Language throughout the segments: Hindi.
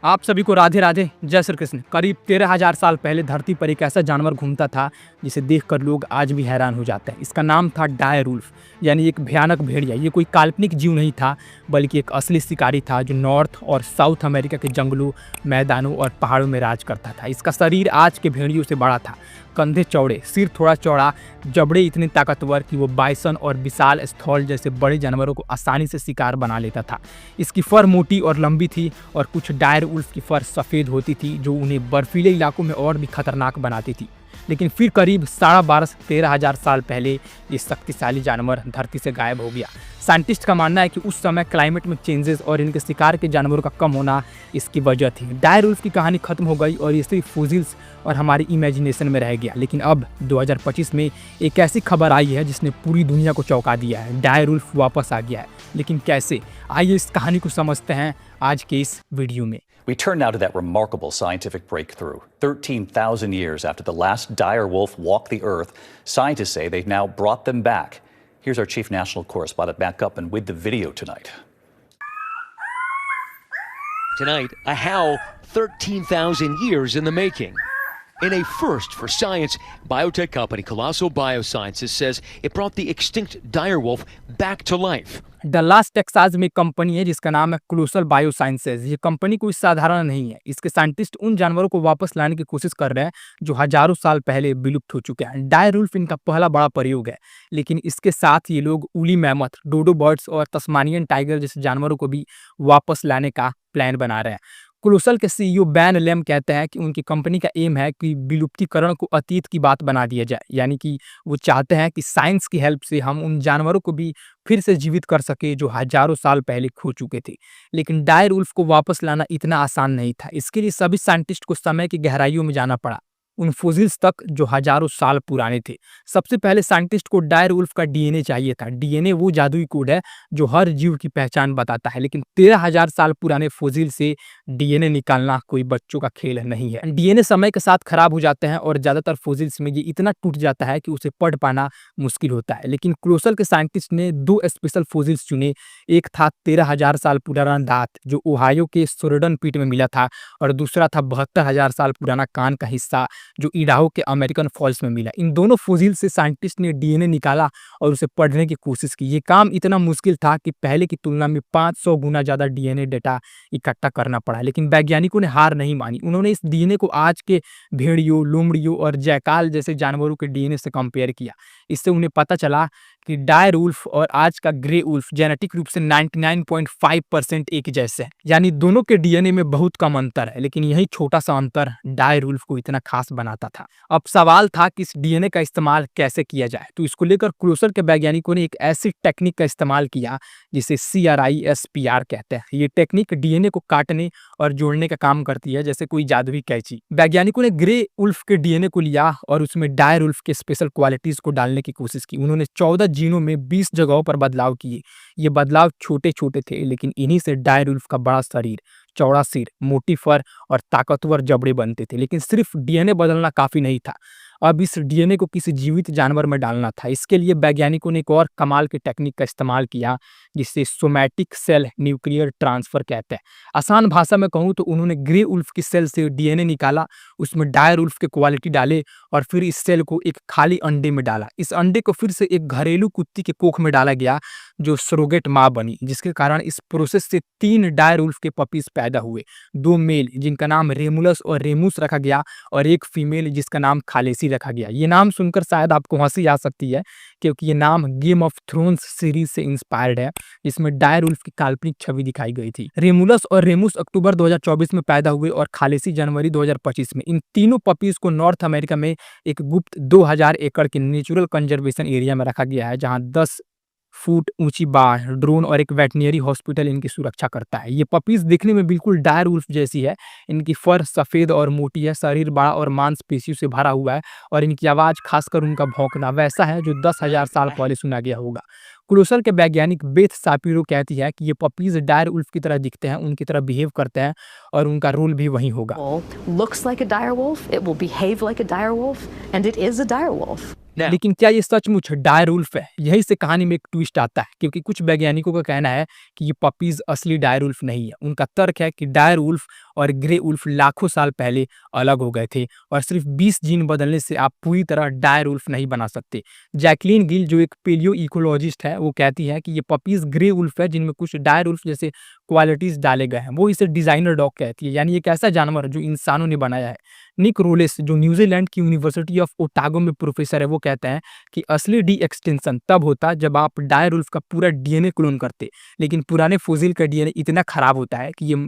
आप सभी को राधे राधे, जय श्री कृष्ण। करीब 13,000 साल पहले धरती पर एक ऐसा जानवर घूमता था जिसे देखकर लोग आज भी हैरान हो जाते हैं। इसका नाम था डायर वुल्फ, यानी एक भयानक भेड़िया। ये कोई काल्पनिक जीव नहीं था, बल्कि एक असली शिकारी था जो नॉर्थ और साउथ अमेरिका के जंगलों, मैदानों और पहाड़ों में राज करता था। इसका शरीर आज के भेड़ियों से बड़ा था, कंधे चौड़े, सिर थोड़ा चौड़ा, जबड़े इतने ताकतवर कि वो बाइसन और विशाल स्थौल जैसे बड़े जानवरों को आसानी से शिकार बना लेता था। इसकी फर मोटी और लंबी थी और कुछ डायर वुल्फ की फर सफ़ेद होती थी जो उन्हें बर्फीले इलाकों में और भी खतरनाक बनाती थी। लेकिन फिर करीब 12.5 से 13,000 साल पहले ये शक्तिशाली जानवर धरती से गायब हो गया। साइंटिस्ट का मानना है कि उस समय क्लाइमेट में चेंजेस और इनके शिकार के जानवरों का कम होना इसकी वजह थी। डायर वुल्फ की कहानी खत्म हो गई और ये सिर्फ फॉसिल्स और हमारी इमेजिनेशन में रह गया। लेकिन अब 2025 में एक ऐसी खबर आई है जिसने पूरी दुनिया को चौंका दिया है। डायर वुल्फ वापस आ गया है, लेकिन कैसे? आइए इस कहानी को समझते हैं आज के इस वीडियो में। We turn now to that remarkable scientific breakthrough. 13,000 years after the last dire wolf walked the earth, scientists say they've now brought them back. Here's our chief national correspondent back up and with the video tonight. Tonight, a howl 13,000 years in the making. In a first for science, biotech company Colossal Biosciences says it brought the extinct dire wolf back to life. Dallas Texas में कंपनी है जिसका नाम है कोलोसल बायोसाइंसेज। ये कंपनी कोई साधारण नहीं है। इसके साइंटिस्ट उन जानवरों को वापस लाने की कोशिश कर रहे हैं जो हजारों साल पहले विलुप्त हो चुके हैं। डायर वुल्फ इनका पहला बड़ा प्रयोग है, लेकिन इसके साथ ये लोग उली मैमथ, डोडो बर्ड्स और तस्मानियन टाइगर जैसे जानवरों को भी वापस लाने का प्लान बना रहे हैं। कोलोसल के सीईओ बैन लेम कहते हैं कि उनकी कंपनी का एम है कि विलुप्तीकरण को अतीत की बात बना दिया जाए, यानी कि वो चाहते हैं कि साइंस की हेल्प से हम उन जानवरों को भी फिर से जीवित कर सके जो हजारों साल पहले खो चुके थे। लेकिन डायर वुल्फ को वापस लाना इतना आसान नहीं था। इसके लिए सभी साइंटिस्ट को समय की गहराइयों में जाना पड़ा, उन फॉसिल्स तक जो हजारों साल पुराने थे। सबसे पहले साइंटिस्ट को डायर वुल्फ का डीएनए चाहिए था। डीएनए वो जादुई कोड है जो हर जीव की पहचान बताता है, लेकिन 13,000 साल पुराने फॉसिल से डीएनए निकालना कोई बच्चों का खेल नहीं है। डीएनए समय के साथ खराब हो जाते हैं और ज्यादातर फॉसिल्स में ये इतना टूट जाता है कि उसे पढ़ पाना मुश्किल होता है। लेकिन कोलोसल के साइंटिस्ट ने 2 स्पेशल फॉसिल्स चुने। एक था 13,000 साल पुराना दांत जो ओहायो के सोरेडन पीट में मिला था, और दूसरा था 72,000 साल पुराना कान का हिस्सा जो इडाहो के अमेरिकन फॉल्स में मिला। इन दोनों फॉसिल से साइंटिस्ट ने डीएनए निकाला और उसे पढ़ने की कोशिश की। ये काम इतना मुश्किल था कि पहले की तुलना में 500 गुना ज्यादा डीएनए डेटा इकट्ठा करना पड़ा। लेकिन वैज्ञानिकों ने हार नहीं मानी। उन्होंने इस डीएनए को आज के भेड़ियों, लोमड़ियों और जैकाल जैसे जानवरों के डीएनए से कंपेयर किया। इससे उन्हें पता चला कि डायर वुल्फ और आज का ग्रे वुल्फ जेनेटिक रूप से 99.5% एक जैसे हैं, यानी दोनों के डीएनए में बहुत कम अंतर है। लेकिन यही छोटा सा अंतर डायर वुल्फ को इतना खास बनाता था। अब सवाल था कि इस डीएनए का इस्तेमाल कैसे किया जाए, तो इसको लेकर कोलोसल के वैज्ञानिकों ने एक ऐसी टेक्निक का इस्तेमाल किया जिसे CRISPR कहते हैं। ये टेक्निक डीएनए को काटने और जोड़ने का काम करती है, जैसे कोई जादुई कैंची। वैज्ञानिकों ने ग्रे वुल्फ के डीएनए को लिया और उसमें डायर वुल्फ के स्पेशल क्वालिटीज को डालने की कोशिश की। उन्होंने 14 जीनों में 20 जगहों पर बदलाव किए। ये बदलाव छोटे छोटे थे, लेकिन इन्हीं से डायर वुल्फ का बड़ा शरीर, चौड़ा सिर, मोटी फर और ताकतवर जबड़े बनते थे। लेकिन सिर्फ डीएनए बदलना काफी नहीं था, अब इस डीएनए को किसी जीवित जानवर में डालना था। इसके लिए वैज्ञानिकों ने एक और कमाल की टेक्निक का इस्तेमाल किया जिसे सोमैटिक सेल न्यूक्लियर ट्रांसफर कहते हैं। आसान भाषा में कहूँ तो उन्होंने ग्रे वुल्फ की सेल से डीएनए निकाला, उसमें डायर वुल्फ के क्वालिटी डाले और फिर इस सेल को एक खाली अंडे में डाला। इस अंडे को फिर से एक घरेलू कुत्ती के कोख में डाला गया जो सरोगेट माँ बनी, जिसके कारण इस प्रोसेस से 3 डायर वुल्फ के पपीज पैदा हुए। 2 मेल जिनका नाम रेमुलस और रेमुस रखा गया और एक फीमेल जिसका नाम खालेसी रखा गया। ये नाम सुनकर शायद आपको हंसी आ सकती है, क्योंकि ये नाम गेम ऑफ थ्रोन्स सीरीज से इंस्पायर्ड है जिसमें डायर वुल्फ की काल्पनिक छवि दिखाई गई थी। रेमुलस और रेमुस अक्टूबर 2024 में पैदा हुए और खालेसी जनवरी 2025 में। इन तीनों पपीज को नॉर्थ अमेरिका में एक गुप्त 2000 एकड़ के नेचुरल कंजर्वेशन एरिया में रखा गया है, जहां 10 फुट ऊंची बाढ़, ड्रोन और एक वेटनरी हॉस्पिटल इनकी सुरक्षा करता है। ये पपीज दिखने में बिल्कुल डायर वुल्फ जैसी है। इनकी फर सफेद और मोटी है, शरीर बड़ा और मांसपेशियों से भरा हुआ है, और इनकी आवाज, खासकर उनका भौंकना, वैसा है जो 10,000 साल पहले सुना गया होगा। कोलोसल के वैज्ञानिक बेथ सापिरो कहती है कि ये पपीज डायर वुल्फ की तरह दिखते हैं, उनकी तरह बिहेव करते हैं और उनका रोल भी वही होगा। Looks like a dire wolf, it will behave like a dire wolf, and it is a dire wolf. Now, लेकिन क्या ये सचमुच डायर वुल्फ है? यहीं से कहानी में एक ट्विस्ट आता है, क्योंकि कुछ वैज्ञानिकों का कहना है कि ये पपीज असली डायर वुल्फ नहीं है। उनका तर्क है कि डायर वुल्फ और ग्रे वुल्फ लाखों साल पहले अलग हो गए थे और सिर्फ 20 जीन बदलने से आप पूरी तरह डायर वुल्फ नहीं बना सकते। जैकलीन गिल, जो एक पेलियो इकोलॉजिस्ट है, वो कहती है कि ये पपीज ग्रे वुल्फ है जिनमें कुछ डायर वुल्फ जैसे क्वालिटीज डाले गए हैं। वो इसे डिजाइनर डॉग कहती है, यानी एक ऐसा जानवर जो इंसानों ने बनाया है। निक रोलेस, जो न्यूजीलैंड की यूनिवर्सिटी ऑफ ओटागो में प्रोफेसर है, वो कहते हैं कि असली डी एक्सटेंशन तब होता जब आप डायर वुल्फ का पूरा डीएनए क्लोन करते, लेकिन पुराने फोसिल का डीएनए इतना खराब होता है कि ये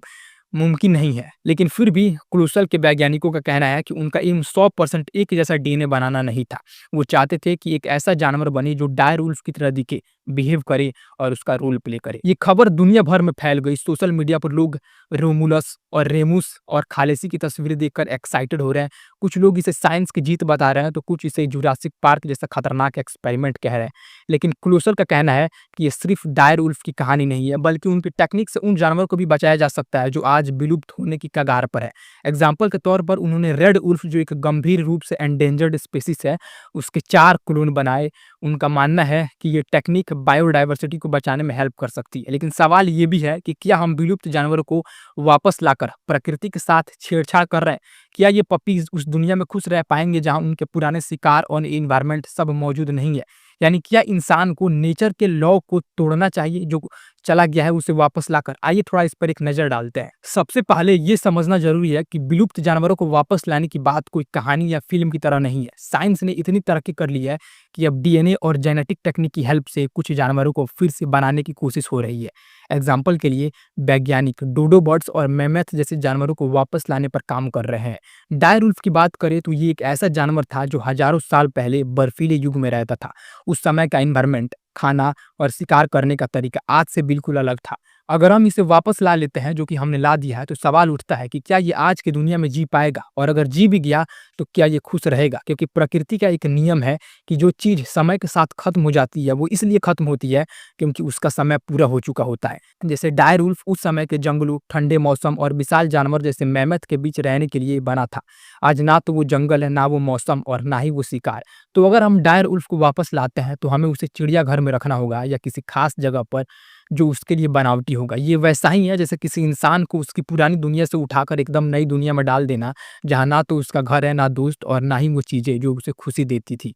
मुमकिन नहीं है। लेकिन फिर भी क्लूसल के वैज्ञानिकों का कहना है कि उनका एम 100% एक जैसा डीएनए बनाना नहीं था। वो चाहते थे कि एक ऐसा जानवर बने जो डायर वुल्फ की तरह दिखे, बिहेव करे और उसका रोल प्ले करे। ये खबर दुनिया भर में फैल गई। सोशल मीडिया पर लोग रोमुलस और रेमुस और खालेसी की तस्वीरें देखकर एक्साइटेड हो रहे हैं। कुछ लोग इसे साइंस की जीत बता रहे हैं, तो कुछ इसे जुरासिक पार्क जैसा खतरनाक एक्सपेरिमेंट कह रहे हैं। लेकिन क्लूसल का कहना है कि ये सिर्फ डायर वुल्फ की कहानी नहीं है, बल्कि उनकी टेक्निक से उन जानवरों को भी बचाया जा सकता है जो आज विलुप्त होने की कगार पर है। एग्जाम्पल के तौर पर उन्होंने रेड वुल्फ, जो एक गंभीर रूप से एंडेंजर्ड स्पीसीज है, उसके 4 क्लोन बनाए। उनका मानना है कि ये टेक्निक बायोडायवर्सिटी को बचाने में हेल्प कर सकती है। लेकिन सवाल ये भी है कि क्या हम विलुप्त जानवरों को वापस लाकर प्रकृति के साथ छेड़छाड़ कर रहे हैं? क्या ये पपीज उस दुनिया में खुश रह पाएंगे जहां उनके पुराने शिकार और इन्वायरमेंट सब मौजूद नहीं है? यानी क्या इंसान को नेचर के लॉ को तोड़ना चाहिए, जो चला गया है उसे वापस लाकर? आइए थोड़ा इस पर एक नजर डालते हैं। सबसे पहले ये समझना जरूरी है कि विलुप्त जानवरों को वापस लाने की बात कोई कहानी या फिल्म की तरह नहीं है। साइंस ने इतनी तरक्की कर ली है कि अब डीएनए और जेनेटिक टेक्निक की हेल्प से कुछ जानवरों को फिर से बनाने की कोशिश हो रही है। एग्जाम्पल के लिए वैज्ञानिक डोडो बर्ड्स और मैमथ जैसे जानवरों को वापस लाने पर काम कर रहे हैं। डायर वुल्फ की बात करें तो ये एक ऐसा जानवर था जो हजारों साल पहले बर्फीले युग में रहता था। उस समय का एनवायरनमेंट, खाना और शिकार करने का तरीका आज से बिल्कुल अलग था। अगर हम इसे वापस ला लेते हैं, जो कि हमने ला दिया है, तो सवाल उठता है कि क्या ये आज की दुनिया में जी पाएगा, और अगर जी भी गया तो क्या ये खुश रहेगा? क्योंकि प्रकृति का एक नियम है कि जो चीज समय के साथ खत्म हो जाती है वो इसलिए खत्म होती है क्योंकि उसका समय पूरा हो चुका होता है। जैसे डायर वुल्फ उस समय के जंगलों, ठंडे मौसम और विशाल जानवर जैसे मैमथ के बीच रहने के लिए बना था। आज ना तो वो जंगल है, ना वो मौसम और ना ही वो शिकार। तो अगर हम डायर वुल्फ को वापस लाते हैं तो हमें उसे चिड़ियाघर में रखना होगा या किसी खास जगह पर जो उसके लिए बनावटी होगा। ये वैसा ही है जैसे किसी इंसान को उसकी पुरानी दुनिया से उठाकर एकदम नई दुनिया में डाल देना, जहाँ ना तो उसका घर है, ना दोस्त और ना ही वो चीजें जो उसे खुशी देती थी।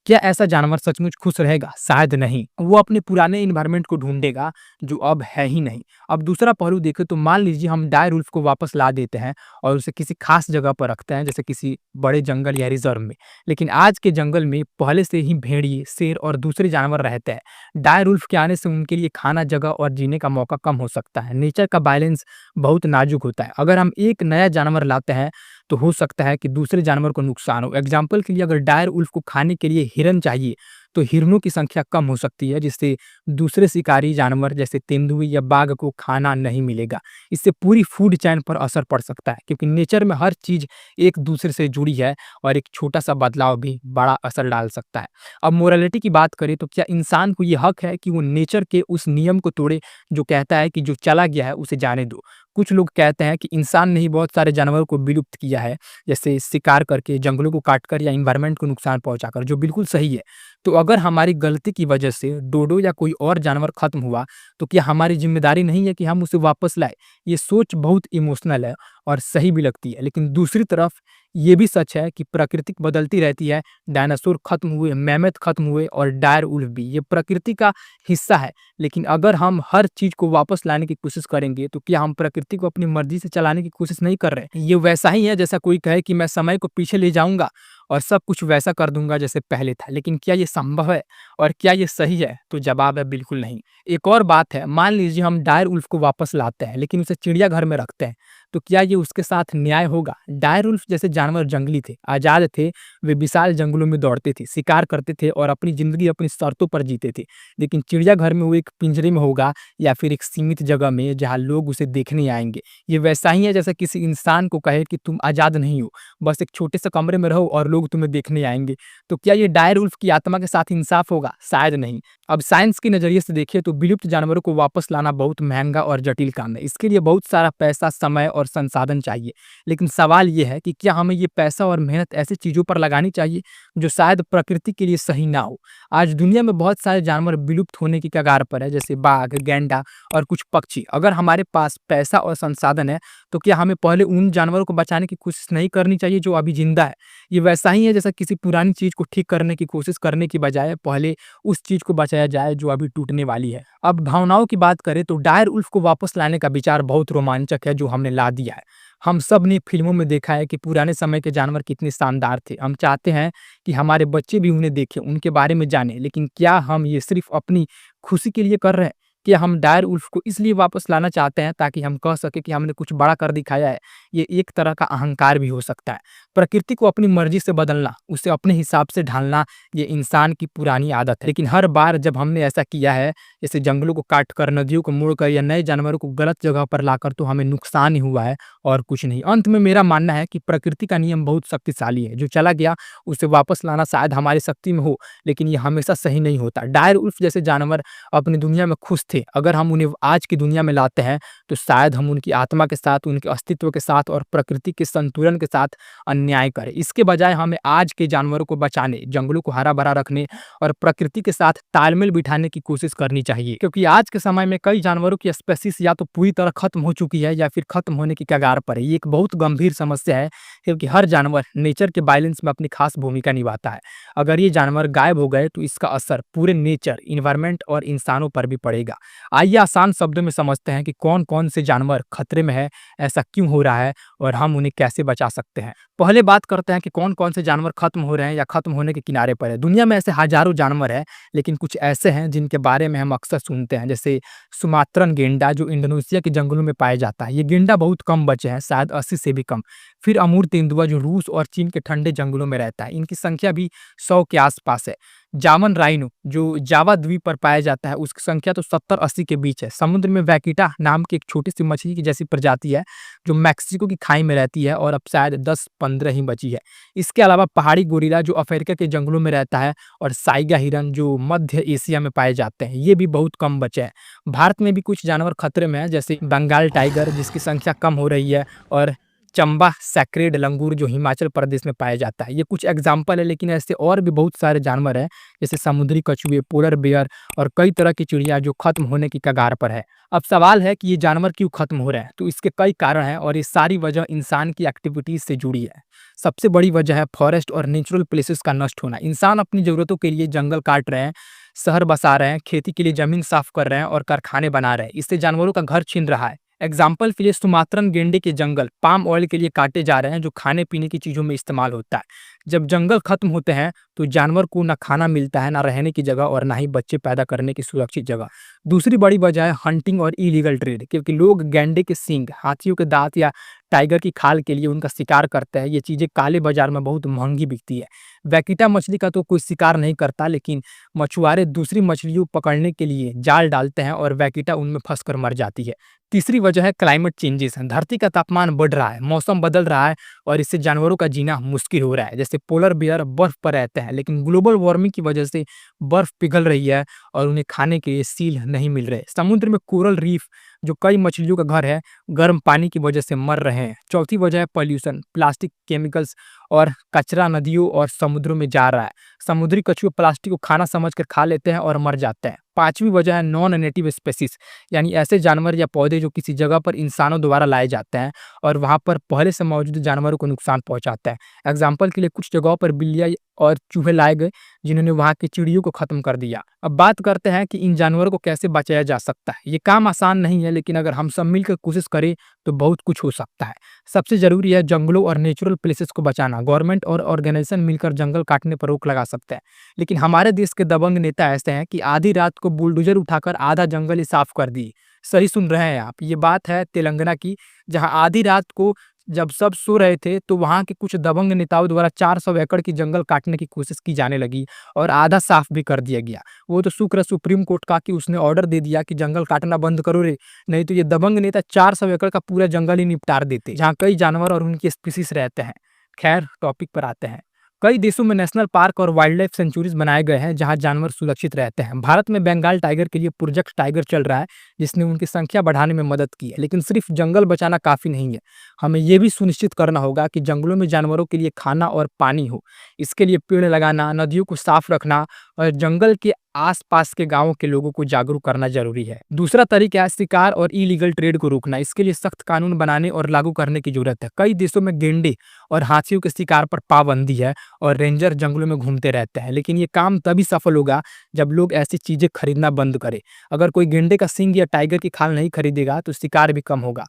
क्या ऐसा जानवर सचमुच खुश रहेगा? शायद नहीं। वो अपने पुराने इन्वायरमेंट को ढूंढेगा जो अब है ही नहीं। अब दूसरा पहलू देखें तो मान लीजिए हम डायर वुल्फ को वापस ला देते हैं और उसे किसी खास जगह पर रखते हैं, जैसे किसी बड़े जंगल या रिजर्व में। लेकिन आज के जंगल में पहले से ही भेड़िए, शेर और दूसरे जानवर रहते हैं। डायर वुल्फ के आने से उनके लिए खाना, जगह और जीने का मौका कम हो सकता है। नेचर का बैलेंस बहुत नाजुक होता है। अगर हम एक नया जानवर लाते हैं तो हो सकता है कि दूसरे जानवर को नुकसान हो। एग्जाम्पल के लिए अगर डायर वुल्फ को खाने के लिए हिरन चाहिए तो हिरनों की संख्या कम हो सकती है, जिससे दूसरे शिकारी जानवर जैसे तेंदुए या बाघ को खाना नहीं मिलेगा। इससे पूरी फूड चेन पर असर पड़ सकता है, क्योंकि नेचर में हर चीज एक दूसरे से जुड़ी है और एक छोटा सा बदलाव भी बड़ा असर डाल सकता है। अब मोरालिटी की बात करें तो क्या इंसान को यह हक है कि वो नेचर के उस नियम को तोड़े जो कहता है कि जो चला गया है उसे जाने दो? कुछ लोग कहते हैं कि इंसान ने ही बहुत सारे जानवरों को विलुप्त किया है, जैसे शिकार करके, जंगलों को काटकर या इन्वायरमेंट को नुकसान पहुंचाकर, जो बिल्कुल सही है। तो अगर हमारी गलती की वजह से डोडो या कोई और जानवर खत्म हुआ तो क्या हमारी जिम्मेदारी नहीं है कि हम उसे वापस लाए? ये सोच बहुत इमोशनल है और सही भी लगती है, लेकिन दूसरी तरफ ये भी सच है कि प्रकृति बदलती रहती है। डायनासोर खत्म हुए, मैमथ खत्म हुए और डायर वुल्फ भी। ये प्रकृति का हिस्सा है। लेकिन अगर हम हर चीज को वापस लाने की कोशिश करेंगे तो क्या हम प्रकृति को अपनी मर्जी से चलाने की कोशिश नहीं कर रहे? ये वैसा ही है जैसा कोई कहे कि मैं समय को पीछे ले जाऊंगा और सब कुछ वैसा कर दूंगा जैसे पहले था। लेकिन क्या ये संभव है और क्या ये सही है? तो जवाब है बिल्कुल नहीं। एक और बात है, मान लीजिए हम डायर वुल्फ को वापस लाते हैं लेकिन उसे चिड़ियाघर में रखते हैं, तो क्या ये उसके साथ न्याय होगा? डायर वुल्फ जैसे जानवर जंगली थे, आजाद थे। वे विशाल जंगलों में दौड़ते थे, शिकार करते थे और अपनी जिंदगी अपनी शर्तों पर जीते थे। लेकिन चिड़ियाघर में वो एक पिंजरे में होगा या फिर एक सीमित जगह में जहाँ लोग उसे देखने आएंगे। ये वैसा ही है जैसा किसी इंसान को कहे कि तुम आजाद नहीं हो, बस एक छोटे से कमरे में रहो और लोग तुम्हें देखने आएंगे। तो क्या ये डायर वुल्फ की आत्मा के साथ इंसाफ होगा? शायद नहीं। अब साइंस के नजरिए से देखिए तो विलुप्त जानवरों को वापस लाना बहुत महंगा और जटिल काम है। इसके लिए बहुत सारा पैसा, समय और संसाधन चाहिए। लेकिन सवाल ये है कि क्या हमें ये पैसा और मेहनत ऐसी चीज़ों पर लगानी चाहिए जो शायद प्रकृति के लिए सही ना हो। आज दुनिया में बहुत सारे जानवर विलुप्त होने की कगार पर है, जैसे बाघ, गैंडा और कुछ पक्षी। अगर हमारे पास पैसा और संसाधन है तो क्या हमें पहले उन जानवरों को बचाने की कोशिश नहीं करनी चाहिए जो अभी जिंदा है। ये वैसा ही है जैसा किसी पुरानी चीज को ठीक करने की कोशिश करने की बजाय पहले उस चीज को बचाया जाए जो अभी टूटने वाली है। अब भावनाओं की बात करें तो डायर उल्फ को वापस लाने का विचार बहुत रोमांचक है जो हमने ला दिया है। हम सब ने फिल्मों में देखा है कि पुराने समय के जानवर कितने शानदार थे। हम चाहते हैं कि हमारे बच्चे भी उन्हें देखें, उनके बारे में जानें। लेकिन क्या हम ये सिर्फ अपनी खुशी के लिए कर रहे हैं? क्या हम डायर उल्फ को इसलिए वापस लाना चाहते हैं ताकि हम कह सके कि हमने कुछ बड़ा कर दिखाया है? ये एक तरह का अहंकार भी हो सकता है। प्रकृति को अपनी मर्जी से बदलना, उसे अपने हिसाब से ढालना, ये इंसान की पुरानी आदत है। लेकिन हर बार जब हमने ऐसा किया है, जैसे जंगलों को काट कर, नदियों को मोड़कर या नए जानवरों को गलत जगह पर लाकर, तो हमें नुकसान ही हुआ है और कुछ नहीं। अंत में मेरा मानना है कि प्रकृति का नियम बहुत शक्तिशाली है। जो चला गया उसे वापस लाना शायद हमारी शक्ति में हो, लेकिन ये हमेशा सही नहीं होता। डायर उल्फ जैसे जानवर अपनी दुनिया में खुश थे। अगर हम उन्हें आज की दुनिया में लाते हैं तो शायद हम उनकी आत्मा के साथ, उनके अस्तित्व के साथ और प्रकृति के संतुलन के साथ अन्याय करें। इसके बजाय हमें आज के जानवरों को बचाने, जंगलों को हरा भरा रखने और प्रकृति के साथ तालमेल बिठाने की कोशिश करनी चाहिए। क्योंकि आज के समय में कई जानवरों की स्पेसीज या तो पूरी तरह खत्म हो चुकी है या फिर खत्म होने की कगार पर है। ये एक बहुत गंभीर समस्या है क्योंकि हर जानवर नेचर के बैलेंस में अपनी खास भूमिका निभाता है। अगर ये जानवर गायब हो गए तो इसका असर पूरे नेचर, इन्वायरमेंट और इंसानों पर भी पड़ेगा। आइए आसान शब्दों में समझते हैं कि कौन कौन से जानवर खतरे में है, ऐसा क्यों हो रहा है और हम उन्हें कैसे बचा सकते हैं। पहले बात करते हैं कि कौन कौन से जानवर खत्म हो रहे हैं या खत्म होने के किनारे पर है। दुनिया में ऐसे हजारों जानवर हैं, लेकिन कुछ ऐसे हैं जिनके बारे में हम अक्सर सुनते हैं, जैसे सुमात्रन गेंडा जो इंडोनेशिया के जंगलों में पाया जाता है। ये गेंडा बहुत कम बचे हैं, शायद 80 से भी कम। फिर अमूर तेंदुआ जो रूस और चीन के ठंडे जंगलों में रहता है, इनकी संख्या भी 100 के आसपास है। जावन राइनो जो जावा द्वीप पर पाया जाता है, उसकी संख्या तो 70-80 के बीच है। समुद्र में वैकिटा नाम की एक छोटी सी मछली की जैसी प्रजाति है जो मैक्सिको की खाई में रहती है और अब शायद 10-15 ही बची है। इसके अलावा पहाड़ी गोरिल्ला जो अफ्रीका के जंगलों में रहता है और साइगा हिरन जो मध्य एशिया में पाए जाते हैं, ये भी बहुत कम बचे हैं। भारत में भी कुछ जानवर खतरे में है, जैसे बंगाल टाइगर जिसकी संख्या कम हो रही है और चंबा सैक्रेड लंगूर जो हिमाचल प्रदेश में पाया जाता है। ये कुछ एग्जाम्पल है, लेकिन ऐसे और भी बहुत सारे जानवर हैं जैसे समुद्री कछुए, पोलर बेयर और कई तरह की चिड़िया जो खत्म होने की कगार पर है। अब सवाल है कि ये जानवर क्यों खत्म हो रहे हैं, तो इसके कई कारण हैं और ये सारी वजह इंसान की एक्टिविटीज से जुड़ी है। सबसे बड़ी वजह है फॉरेस्ट और नेचुरल प्लेसेस का नष्ट होना। इंसान अपनी जरूरतों के लिए जंगल काट रहे हैं, शहर बसा रहे हैं, खेती के लिए जमीन साफ कर रहे हैं और कारखाने बना रहे हैं। इससे जानवरों का घर छीन रहा है। एग्जाम्पल के लिए सुमात्रन गेंडे के जंगल पाम ऑयल के लिए काटे जा रहे हैं जो खाने पीने की चीजों में इस्तेमाल होता है। जब जंगल खत्म होते हैं तो जानवर को ना खाना मिलता है, ना रहने की जगह और ना ही बच्चे पैदा करने की सुरक्षित जगह। दूसरी बड़ी वजह है हंटिंग और इलीगल ट्रेड, क्योंकि लोग गैंडे के सींग, हाथियों के दांत या टाइगर की खाल के लिए उनका शिकार करते हैं। ये चीजें काले बाजार में बहुत महंगी बिकती है। वैकिटा मछली का तो कोई शिकार नहीं करता, लेकिन मछुआरे दूसरी मछलियों पकड़ने के लिए जाल डालते हैं और वैकिटा उनमें फंसकर मर जाती है। तीसरी वजह है क्लाइमेट चेंजेस। धरती का तापमान बढ़ रहा है, मौसम बदल रहा है और इससे जानवरों का जीना मुश्किल हो रहा है। जैसे पोलर बेयर बर्फ पर रहते हैं, लेकिन ग्लोबल वार्मिंग की वजह से बर्फ पिघल रही है और उन्हें खाने के लिए सील नहीं मिल रहे। समुद्र में कोरल रीफ जो कई मछलियों का घर है, गर्म पानी की वजह से मर रहे हैं। चौथी वजह है पॉल्यूशन, प्लास्टिक, केमिकल्स और कचरा नदियों और समुद्रों में जा रहा है। समुद्री कछुए प्लास्टिक को खाना समझकर खा लेते हैं और मर जाते हैं। पांचवी वजह है नॉन नेटिव स्पेसीज, यानी ऐसे जानवर या पौधे जो किसी जगह पर इंसानों द्वारा लाए जाते हैं और वहां पर पहले से मौजूद जानवरों को नुकसान पहुंचाते हैं। एग्जाम्पल के लिए कुछ जगहों पर बिल्लियां और चूहे लाए गए जिन्होंने वहां की चिड़ियों को खत्म कर दिया। अब बात करते हैं कि इन जानवरों को कैसे बचाया जा सकता है। ये काम आसान नहीं है, लेकिन अगर हम सब मिलकर कोशिश करें तो बहुत कुछ हो सकता है। सबसे जरूरी है जंगलों और नेचुरल प्लेसेस को बचाना। गवर्नमेंट और ऑर्गेनाइजेशन मिलकर जंगल काटने पर रोक लगा सकते हैं, लेकिन हमारे देश के दबंग नेता ऐसे हैं कि आधी रात को बुलडोजर उठाकर आधा जंगल ही साफ कर दिए। सही सुन रहे हैं आप, ये बात है तेलंगाना की, जहां आधी रात को जब सब सो रहे थे तो वहां के कुछ दबंग नेताओं द्वारा 400 एकड़ की जंगल काटने की कोशिश की जाने लगी और आधा साफ भी कर दिया गया। वो तो शुक्र सुप्रीम कोर्ट का कि उसने ऑर्डर दे दिया कि जंगल काटना बंद करो रे, नहीं तो ये दबंग नेता 400 एकड़ का पूरा जंगल ही निपटार देते, जहाँ कई जानवर और उनकी स्पीसीज रहते हैं। खैर, टॉपिक पर आते हैं। कई देशों में नेशनल पार्क और वाइल्ड लाइफ सेंचुरीज बनाए गए हैं जहां जानवर सुरक्षित रहते हैं। भारत में बंगाल टाइगर के लिए प्रोजेक्ट टाइगर चल रहा है, जिसने उनकी संख्या बढ़ाने में मदद की है। लेकिन सिर्फ जंगल बचाना काफी नहीं है, हमें यह भी सुनिश्चित करना होगा कि जंगलों में जानवरों के लिए खाना और पानी हो। इसके लिए पेड़ लगाना, नदियों को साफ रखना और जंगल के आसपास के गांवों के लोगों को जागरूक करना जरूरी है। दूसरा तरीका है शिकार और इलीगल ट्रेड को रोकना। इसके लिए सख्त कानून बनाने और लागू करने की जरूरत है। कई देशों में गेंडे और हाथियों के शिकार पर पाबंदी है और रेंजर जंगलों में घूमते रहते हैं, लेकिन ये काम तभी सफल होगा जब लोग ऐसी चीजें खरीदना बंद करें। अगर कोई गेंडे का सींग या टाइगर की खाल नहीं खरीदेगा तो शिकार भी कम होगा।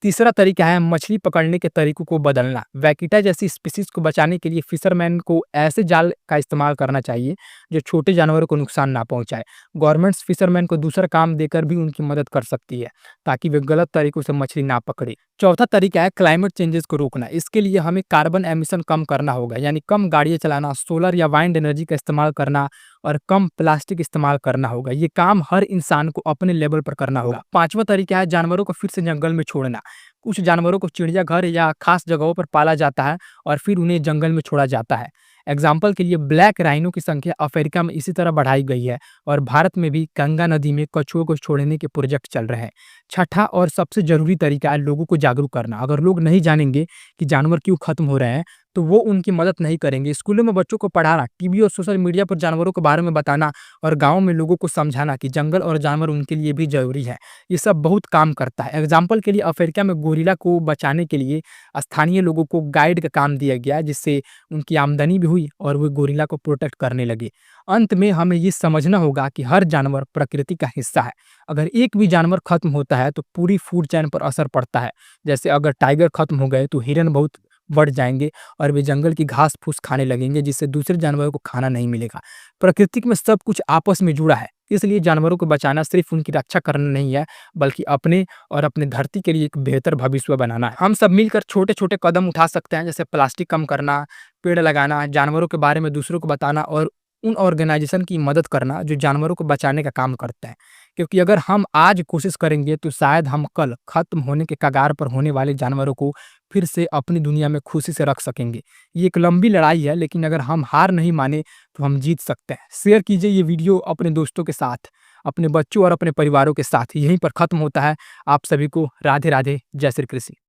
तीसरा तरीका है मछली पकड़ने के तरीकों को बदलना। वैकिटा जैसी स्पीसीज को बचाने के लिए फिशरमैन को ऐसे जाल का इस्तेमाल करना चाहिए जो छोटे जानवरों को नुकसान ना पहुंचाए। गवर्नमेंट्स फिशरमैन को दूसरा काम देकर भी उनकी मदद कर सकती है ताकि वे गलत तरीकों से मछली ना पकड़े। चौथा तरीका है क्लाइमेट चेंजेस को रोकना। इसके लिए हमें कार्बन एमिशन कम करना होगा, यानी कम गाड़ियां चलाना, सोलर या वाइंड एनर्जी का इस्तेमाल करना और कम प्लास्टिक इस्तेमाल करना होगा। ये काम हर इंसान को अपने लेवल पर करना होगा। पांचवा तरीका है जानवरों को फिर से जंगल में छोड़ना। कुछ जानवरों को चिड़ियाघर या खास जगहों पर पाला जाता है और फिर उन्हें जंगल में छोड़ा जाता है। एग्जाम्पल के लिए ब्लैक राइनो की संख्या अफ्रीका में इसी तरह बढ़ाई गई है और भारत में भी गंगा नदी में कछुओं को छोड़ने के प्रोजेक्ट चल रहे हैं। छठा और सबसे जरूरी तरीका है लोगों को जागरूक करना। अगर लोग नहीं जानेंगे कि जानवर क्यों खत्म हो रहे हैं तो वो उनकी मदद नहीं करेंगे। स्कूलों में बच्चों को पढ़ाना, टीवी और सोशल मीडिया पर जानवरों के बारे में बताना और गाँव में लोगों को समझाना कि जंगल और जानवर उनके लिए भी जरूरी है, ये सब बहुत काम करता है। एग्जाम्पल के लिए अफ्रीका में गोरिल्ला को बचाने के लिए स्थानीय लोगों को गाइड का काम दिया गया, जिससे उनकी आमदनी भी हुई और वे गोरिल्ला को प्रोटेक्ट करने लगे। अंत में हमें ये समझना होगा कि हर जानवर प्रकृति का हिस्सा है। अगर एक भी जानवर खत्म होता है तो पूरी फूड चेन पर असर पड़ता है। जैसे अगर टाइगर खत्म हो गए तो हिरन बहुत बढ़ जाएंगे और वे जंगल की घास फूस खाने लगेंगे, जिससे दूसरे जानवरों को खाना नहीं मिलेगा। प्रकृति में सब कुछ आपस में जुड़ा है, इसलिए जानवरों को बचाना सिर्फ उनकी रक्षा करना नहीं है, बल्कि अपने और अपने धरती के लिए एक बेहतर भविष्य बनाना है। हम सब मिलकर छोटे छोटे कदम उठा सकते हैं, जैसे प्लास्टिक कम करना, पेड़ लगाना, जानवरों के बारे में दूसरों को बताना और उन ऑर्गेनाइजेशन की मदद करना जो जानवरों को बचाने का काम करते हैं। क्योंकि अगर हम आज कोशिश करेंगे तो शायद हम कल खत्म होने के कगार पर होने वाले जानवरों को फिर से अपनी दुनिया में खुशी से रख सकेंगे। ये एक लंबी लड़ाई है, लेकिन अगर हम हार नहीं माने तो हम जीत सकते हैं। शेयर कीजिए ये वीडियो अपने दोस्तों के साथ, अपने बच्चों और अपने परिवारों के साथ। यहीं पर खत्म होता है। आप सभी को राधे राधे, जय श्री कृष्ण।